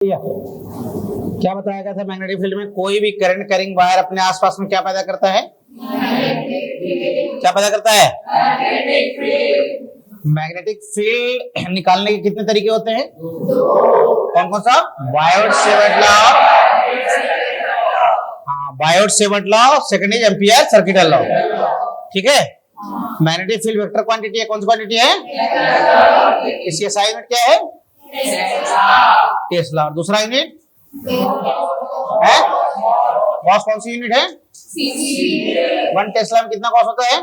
क्या बताया गया था मैग्नेटिक फील्ड में? कोई भी करंट कैरिंग वायर अपने आसपास में क्या पैदा करता है? क्या पैदा करता है? मैग्नेटिक फील्ड निकालने के कितने तरीके होते हैं? कौन कौन सा? Biot-Savart law, Biot-Savart law, second is ampere circuital law. ठीक है। मैग्नेटिक फील्ड वेक्टर क्वांटिटी है। कौन सी क्वांटिटी है? इसकी SI यूनिट क्या है? टेस्ला। और दूसरा यूनिट है कॉस। कौन सी यूनिट है? 1 टेस्ला में कितना कॉस होता है?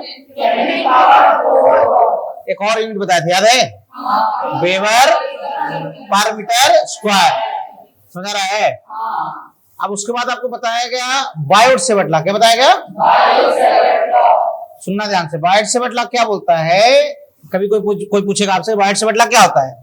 एक और यूनिट बताया था, याद है? वेबर पर मीटर स्क्वायर। समझ रहा है? अब उसके बाद आपको बताया गया बायोट-सेवर्ट लॉ। क्या बताया गया? सुनना ध्यान से। बायोट-सेवर्ट लॉ क्या बोलता है? कभी कोई पूछेगा आपसे बायोट-सेवर्ट लॉ क्या होता है,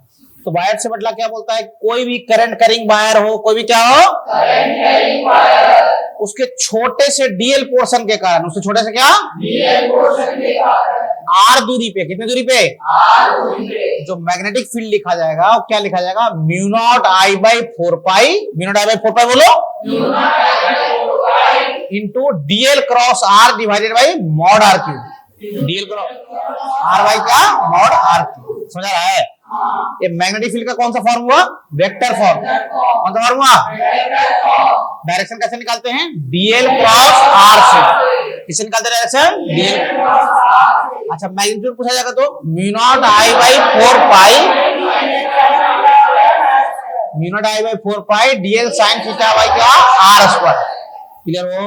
तो बायोट-सेवर्ट लॉ क्या बोलता है? कोई भी करंट कैरिंग वायर हो, कोई भी क्या हो, करंट कैरिंग वायर, उसके छोटे से डीएल पोर्शन के कारण, उसके छोटे से क्या डीएल पोर्शन के कारण आर दूरी पे, कितनी दूरी पे? आर दूरी पे, जो मैग्नेटिक फील्ड लिखा जाएगा वो क्या लिखा जाएगा? Mu naught I by 4 pi, mu naught I by 4 pi बोलो, mu naught I by 4 pi into DL cross R divided by mod R cube. DL cross R by क्या? Mod R cube. समझ रहा है? ये magnetic field का कौन सा form हुआ? Vector form. कौन सा फॉर्म हुआ? डायरेक्शन कैसे निकालते हैं? डीएल क्रॉस आर से। किससे निकालते हैं डायरेक्शन? DL cross R. अच्छा, मैग्नीट्यूड पूछा जाएगा तो mu naught I by 4 pi, mu naught I by 4 pi DL sine theta by क्या? R square. क्लियर हो?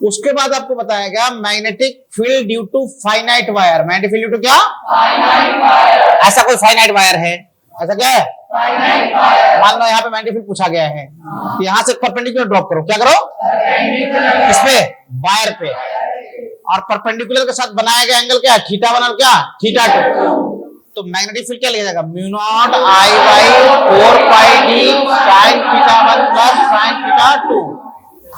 उसके बाद आपको बताया गया magnetic field due to finite wire. Magnetic field due to क्या? Finite wire. ऐसा कोई फाइनाइट वायर है? ऐसा क्या है? Finite wire. मान लो यहाँ पे मैग्नेटिक फील्ड पूछा गया है, यहाँ से परपेंडिकुलर ड्रॉप करो। क्या करो? परपेंडिकुलर। किस पे? वायर पे। और परपेंडिकुलर के साथ बनाया गया एंगल क्या? थीटा 1 और क्या? थीटा 2। तो मैग्नेटिक फील्ड क्या लिखा जाएगा? Mu naught I by 4 pi D sine theta 1 plus sine theta 2।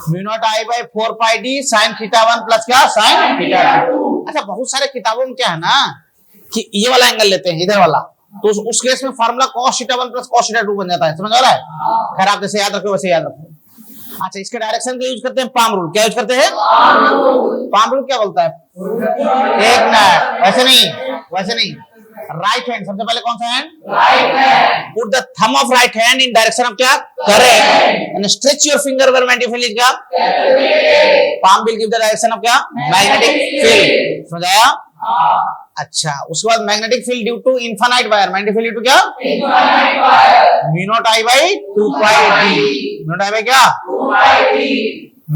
Mu naught I by 4 pi D sine theta 1 plus क्या? Sine theta 2। अच्छा, बहुत सारे किताबों में क्या है ना कि ये वाला एंगल लेते हैं, इधर वाला, तो उस केस में formula cos theta 1 plus cos theta 2 बन जाता है। समझ आ रहा है? खैर, आप जैसे याद रखो वैसे याद रखो। अच्छा, इसके डायरेक्शन का यूज करते हैं पाम रूल। क्या यूज करते हैं? पाम रूल क्या बोलता है? एक मिनट, वैसे नहीं, वैसे नहीं। राइट हैंड, सबसे पहले कौन सा hand? Right hand. Put the thumb of right hand in direction of क्या? Current, and stretch your finger where magnetic field is क्या? palm will give the direction of क्या? Magnetic field. समझ आया? अच्छा, उसके बाद magnetic field due to infinite wire. Magnetic field due to क्या? Infinite wire. Mu naught I by 2 pi D. Mu naught I by क्या? 2 pi D.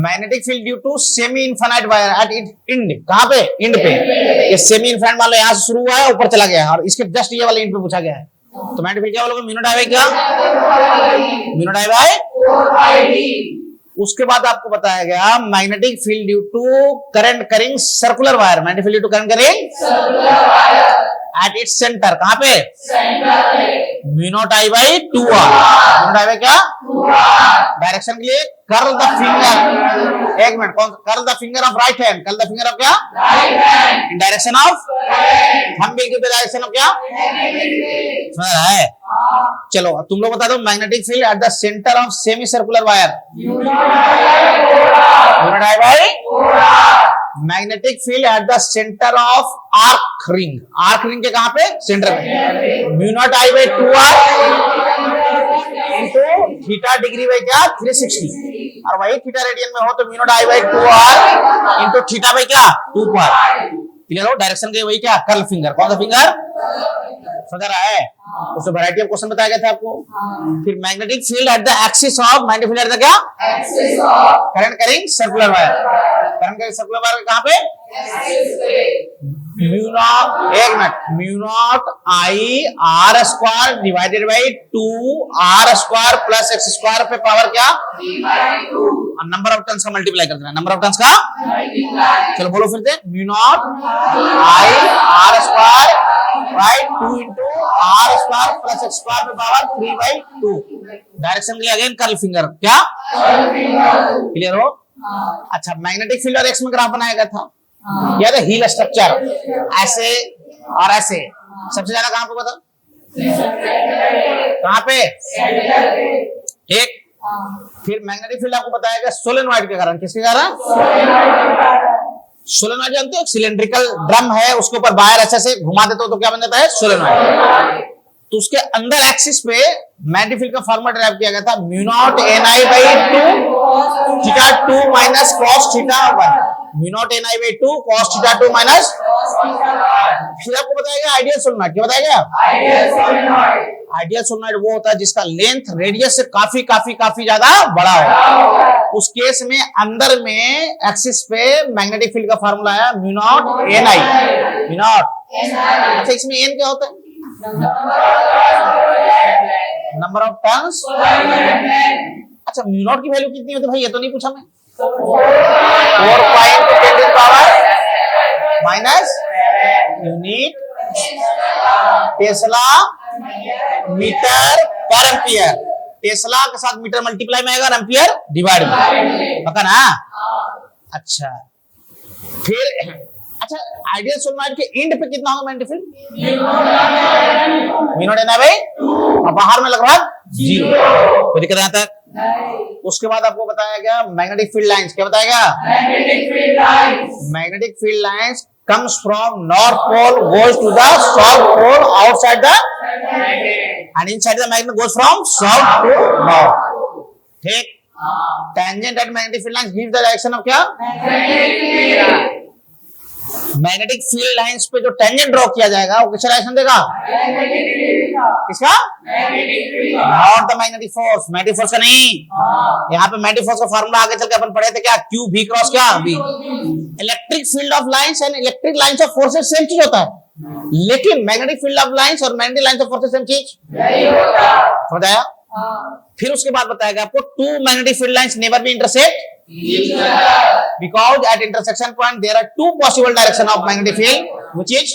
Magnetic field due to semi infinite wire at end. कहां पे? End पे। ये semi infinite मान लो यहां से शुरू हुआ है, ऊपर चला गया है, और इसके जस्ट ये वाले इंड पे पूछा गया है, तो मैग्नेटिक फील्ड क्या बोलोगे? म्यू नॉट आई बाई क्या? Mu naught I by 4 pi D. उसके बाद आपको बताया गया magnetic field due to current carrying circular wire. Magnetic field due to current carrying circular wire at its centre. कहां पे? सेंटर पे। Mu naught I by 2 R. Mu naught I by क्या? 2 R. Direction के लिए curl the finger, एक minute, कौन? Curl the finger of right hand. Curl the finger of क्या? Right hand in direction of thumb will give the direction of क्या? समझ रहा है? चलो तुम लोग बता दो magnetic field at the centre of semicircular wire. Mu naught I by 4 R. Magnetic field at the centre of arc ring. Arc ring के कहां पे? सेंटर पे। Mu naught I by 2 R into theta degree by क्या? 360, और वही theta radian में हो तो mu naught I by 2 R into theta by क्या? 2 पाई। क्लियर हो? डायरेक्शन के वही क्या? Curl finger. कौन सा फिंगर? समझ रहा है? उससे वैरायटी ऑफ क्वेश्चन बताया गया था आपको। फिर magnetic field at the axis of, magnetic field at the क्या? Axis of current carrying circular wire. Current carrying circular wire कहां पे? एक्सिस पे। म्यू नॉट, एक minute, mu naught I R square divided by 2 R square plus X square पे power क्या? 3/2। और number of turns का multiply कर देना। नंबर ऑफ टर्न्स का मल्टीप्लाई। चलो बोलो फिर से। Mu naught I R square by 2 into R square plus X square पे पावर 3/2। डायरेक्शन के लिए अगेन कर्ल फिंगर। क्या? क्लियर हो? अच्छा, मैग्नेटिक फील्ड और एक्स में ग्राफ बनाया गया था, या हील स्ट्रक्चर ऐसे और ऐसे। सबसे ज्यादा कहां पे पता? कहाँ पे? ठीक। फिर मैग्नेटिक फील्ड आपको बताया सोलेनॉइड के कारण। किसके कारण? सोलेनॉइड जानते हो? सिलेंड्रिकल ड्रम है, उसके ऊपर वायर अच्छे से घुमा देते हो तो क्या बन जाता है? सोलेनॉइड। तो उसके अंदर एक्सिस पे मैग्नेटिक फील्ड का फॉर्मूला ड्राइव किया गया था mu naught ni by 2 theta 2 minus cos theta 1। Mu naught ni by 2 cos theta 2 minus. फिर आपको बताएगा आइडियल सोलेनॉइड। क्या बताएगा? आइडियल सोलेनॉइड वो होता है जिसका लेंथ रेडियस से काफी काफी काफी ज्यादा बड़ा हो। उस केस में अंदर में एक्सिस पे मैग्नेटिक फील्ड का फॉर्मूला है mu naught ni। Mu naught. अच्छा, इसमें n क्या होता है? Number of turns. अच्छा, म्यू नॉट की वैल्यू कितनी होती है भाई? ये तो नहीं पूछा मैं। 4.10 power minus unit tesla metre पर एम्पियर। टेस्ला के साथ मीटर मल्टीप्लाई में आएगा, एम्पियर डिवाइड में, पता ना? अच्छा, फिर अच्छा, आइडियल सोलेनॉइड के एंड पे कितना होगा magnetic field? Mu naught ni by 2 और बाहर में लगभग 0। कोई दिक्कत यहाँ तक? उसके बाद आपको बताया गया मैग्नेटिक फील्ड लाइंस। क्या बताया गया? Magnetic field lines comes from north pole goes to the south pole outside the and inside the magnet goes from south to north। ठीक। tangent at magnetic field lines gives the direction of क्या? Magnetic field lines पे जो tangent draw किया जाएगा वो किसका direction देगा? किसका? Not the magnetic force. Magnetic force का नहीं। यहाँ पे मैग्नेटिक फोर्स का फार्मूला आगे चल के अपन पढ़े थे क्या? Q V क्रॉस क्या? V। Electric field of lines and electric lines of forces same चीज होता है, लेकिन मैग्नेटिक फील्ड ऑफ लाइंस और magnetic lines of forces same चीज नहीं होता। समझ आया? फिर उसके बाद बताएगा आपको two magnetic field lines never be intersect because at intersection point there are two possible direction of magnetic field which is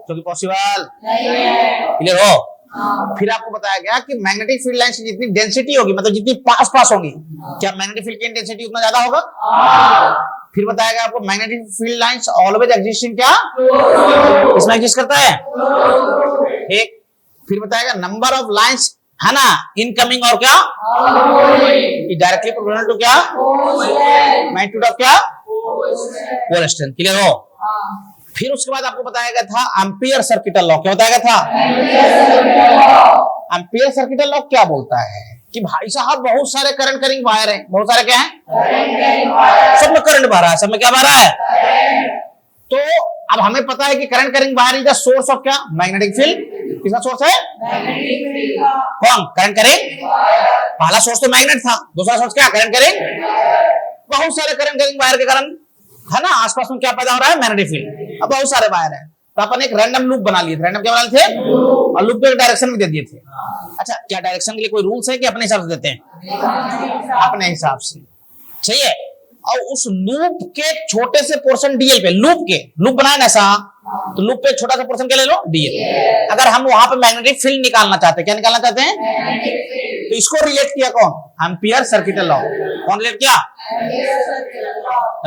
तो पॉसिबल क्लियर हो। फिर आपको बताया गया कि मैग्नेटिक फील्ड लाइंस की जितनी डेंसिटी होगी, मतलब जितनी पास पास होगी, क्या मैग्नेटिक फील्ड की डेंसिटी उतना ज्यादा होगा? फिर बताया गया आपको magnetic field lines always existing क्या? इसमें एग्जिस्ट करता है। ठीक। फिर बताएगा नंबर ऑफ लाइंस है ना, इनकमिंग और क्या? डायरेक्टली प्रोपोर्शनल टू क्या? मैग्नीट्यूड ऑफ क्या? Pole strength. क्लियर हो? फिर उसके बाद आपको बताया गया था एम्पियर सर्किटल लॉ। क्या बताया गया था? एम्पियर सर्किटल लॉ क्या बोलता है कि भाई साहब बहुत सारे करंट कैरिंग वायर हैं। बहुत सारे क्या हैं? सब में करंट बह रहा है। सब में क्या बह रहा है? तो अब हमें पता है कि current carrying wire is the source of क्या? Magnetic field. किसका सोर्स है? कौन? Current carrying. पहला सोर्स तो मैग्नेट था, दूसरा सोर्स क्या? Current carrying. बहुत सारे करंट कैरिंग वायर के कारण है ना आसपास में क्या पैदा हो रहा है? Magnetic field. अब बहुत सारे वायर है तो अपन एक रैंडम लूप बना लिए थे। रैंडम क्या बना लिए थे? और लूप के डायरेक्शन भी दे दिए थे। अच्छा, क्या डायरेक्शन के लिए कोई रूल्स है कि अपने हिसाब से देते हैं? अपने हिसाब से। सही है। और उस लूप के छोटे से पोर्शन डीएल पे, लूप बनाए ना ऐसा, तो लूप पे छोटा सा पोर्शन क्या ले लो? डीएल। अगर हम वहां पे मैग्नेटिक फील्ड निकालना चाहते हैं, क्या निकालना चाहते हैं? तो इसको रिलेट किया कौन? Ampere circuital law. कौन रिलेट किया?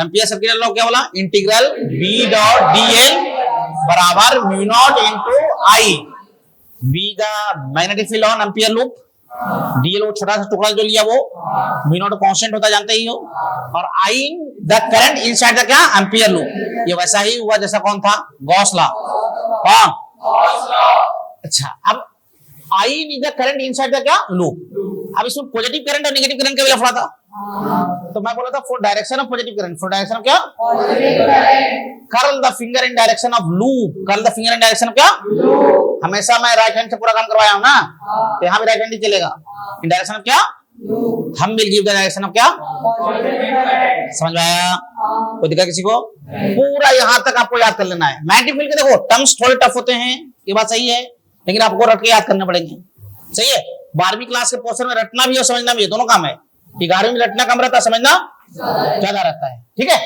एम्पियर सर्किटल लॉ क्या बोला? इंटीग्रल बी डॉट डीएल बराबर mu naught into I. Be the magnetic field on ampere loop, DL वो छोटा सा टुकड़ा जो लिया वो, म्यू नॉट कांस्टेंट होता जानते ही हो, और I the current inside the क्या? Ampere loop. ये वैसा ही हुआ जैसा कौन था? Gauss law. कौन? अच्छा, अब I is the current inside the क्या? लूप। अब इसमें पॉजिटिव करंट और नेगेटिव करंट का भी लफड़ा था। तो मैं बोला था for direction of positive current, for direction of क्या? Curl the finger in direction of loop. Curl the finger in direction of क्या? हमेशा मैं राइट हैंड से पूरा काम करवाया हूं ना, तो यहाँ भी राइट हैंड ही चलेगा। इन डायरेक्शन ऑफ क्या? हम will give the direction of क्या? समझ में आया? कोई दिक्कत किसी को? पूरा यहाँ तक आपको याद कर लेना है। मैग्नेटिक फील्ड के देखो टर्म्स थोड़े टफ होते हैं, ये बात सही है, लेकिन आपको रट के याद करने पड़ेंगे। सही है। 12वीं क्लास के पोर्शन में रटना भी और समझना भी है, दोनों काम है। 11वीं में रटना कम रहता है, समझना ज्यादा रहता है। ठीक है।